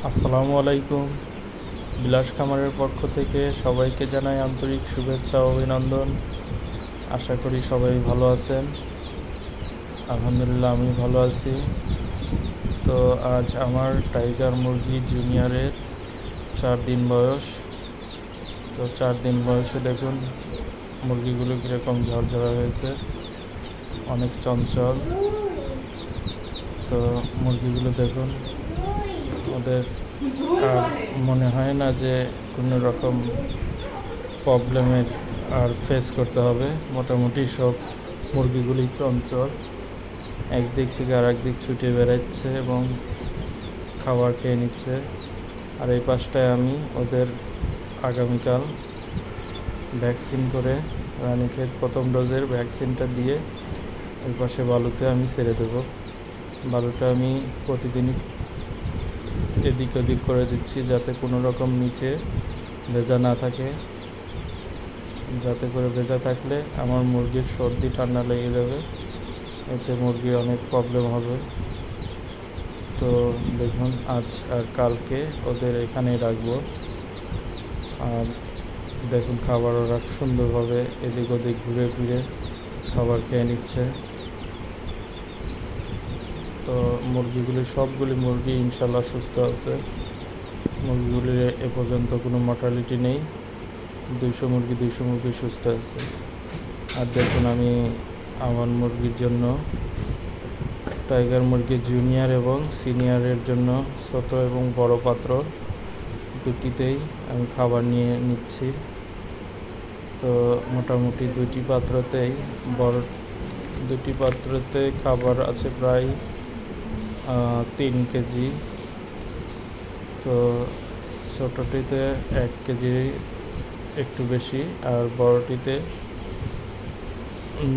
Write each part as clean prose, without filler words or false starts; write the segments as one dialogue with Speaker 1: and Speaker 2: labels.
Speaker 1: আসসালামু আলাইকুম। বিলাস খামারের পক্ষ থেকে সবাইকে জানাই আন্তরিক শুভেচ্ছা ও অভিনন্দন। আশা করি সবাই ভালো আছেন। আলহামদুলিল্লাহ আমি ভালো আছি। তো আজ আমার টাইগার মুরগি জুনিয়রের 4 দিন বয়স। তো 4 দিন বয়সে দেখুন মুরগিগুলো কীরকম ঝরঝরা হয়েছে, অনেক চঞ্চল। তো মুরগিগুলো দেখুন, ওদের আর মনে হয় না যে কোনো রকম প্রবলেমের আর ফেস করতে হবে। মোটামুটি সব মুরগিগুলি চঞ্চল, একদিক থেকে আর একদিক ছুটে বেড়াচ্ছে এবং খাবার খেয়ে নিচ্ছে। আর এই পাশটায় আমি ওদের আগামীকাল ভ্যাকসিন করে রানীক্ষেত প্রথম ডোজের ভ্যাকসিনটা দিয়ে ওই পাশে বালুতে আমি ছেড়ে দেবো। বালুটা আমি প্রতিদিনই এদিক ওদিক করে দিচ্ছি যাতে কোনো রকম নিচে ভেজা না থাকে, যাতে করে ভেজা থাকলে আমার মুরগির সর্দি ঠান্ডা লেগে যাবে, এতে মুরগির অনেক প্রবলেম হবে। তো দেখুন আজ আর কালকে ওদের এখানেই রাখবো। আর দেখুন খাবার ওরা সুন্দরভাবে এদিক ওদিক ঘুরে ফিরে খাবার খেয়ে নিচ্ছে। তো সবগুলি মুরগি ইনশাল্লাহ সুস্থ আছে। মুরগিগুলির এ পর্যন্ত কোনো মর্টালিটি নেই। 200 মুরগি সুস্থ আছে। আর দেখুন আমি আমার মুরগির জন্য টাইগার মুরগি জুনিয়র এবং সিনিয়রের জন্য ছোট এবং বড় পাত্র দুটিতেই আমি খাবার নিয়ে নিচ্ছি। তো মোটামুটি দুটি পাত্রতে খাবার আছে প্রায় 3 কেজি। তো ছোটোটিতে 1 কেজি একটু বেশি, আর বড়টিতে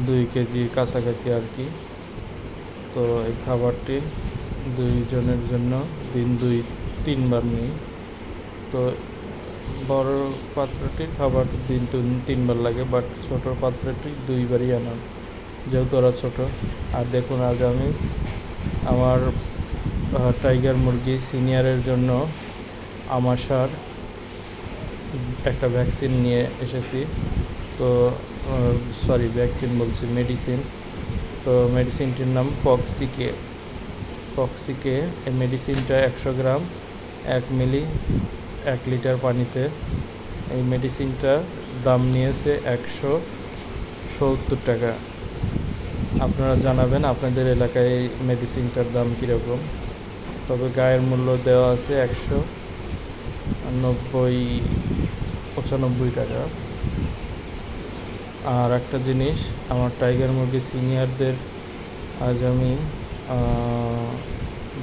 Speaker 1: 2 কেজির কাছাকাছি আর কি। তো এই খাবারটি 2 জনের জন্য দিন 3 বার নিই। তো বড় পাত্রটির খাবার দিন 3 বার লাগে, বাট ছোটো পাত্রটি 2বারই আনা, যেহেতু ওরা ছোটো। আর দেখুন আজ আমি আমার টাইগার মুরগি সিনিয়রের জন্য আমাশার একটা ভ্যাকসিন নিয়ে এসেছি। তো ভ্যাকসিন বলছি, মেডিসিন। তো মেডিসিনটির নাম পক্সিকে। এই মেডিসিনটা 100 গ্রাম 1 মিলি 1 লিটার পানিতে। এই মেডিসিনটার দাম নিয়েছে 170 টাকা। আপনারা জানাবেন আপনাদের এলাকায় এই মেডিসিনটার দাম কীরকম। তবে গায়ের মূল্য দেওয়া আছে 195 টাকা। আর একটা জিনিস, আমার টাইগার মুরগি সিনিয়রদের আজ আমি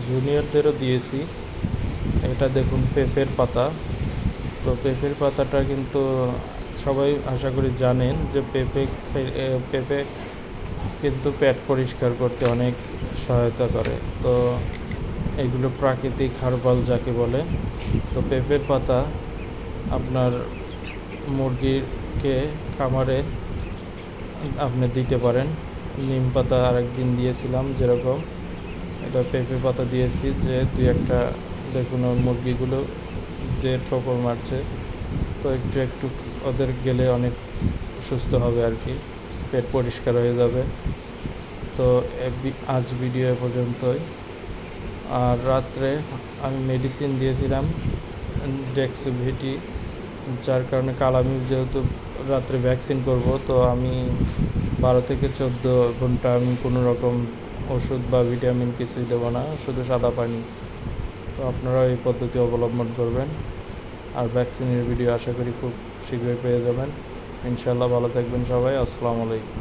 Speaker 1: জুনিয়রদেরও দিয়েছি। এটা দেখুন পেঁপের পাতা। তো পেঁপের পাতাটা কিন্তু সবাই আশা করি জানেন যে পেঁপে কিন্তু পেট পরিষ্কার করতে অনেক সহায়তা করে। তো এগুলো প্রাকৃতিক হার্বাল যাকে বলে। তো পেঁপের পাতা আপনার মুরগিকে খামারে আপনি দিতে পারেন। নিম পাতা আরেকদিন দিয়েছিলাম যেরকম, এটা পেঁপে পাতা দিয়েছি। যে 2-1টা দেখুন ওর মুরগিগুলো যে ঠোকর মারছে, তো একটু ওদের গেলে অনেক সুস্থ হবে আর কি, পেট পরিষ্কার হয়ে যাবে। তো আজ ভিডিও এ পর্যন্তই। আর রাত্রে আমি মেডিসিন দিয়েছিলাম ডেক্সোভিটি, যার কারণে কাল আমি যেহেতু রাত্রে ভ্যাকসিন করব, তো আমি 12 থেকে 14 ঘন্টা আমি কোনো রকম ওষুধ বা ভিটামিন কিছুই দেবো না, শুধু সাদা পানি। তো আপনারা এই পদ্ধতি অবলম্বন করবেন। আর ভ্যাকসিনের ভিডিও আশা করি খুব শীঘ্রই পেয়ে যাবেন ইনশাল্লাহ। ভালো থাকবেন সবাই। আসসালামু আলাইকুম।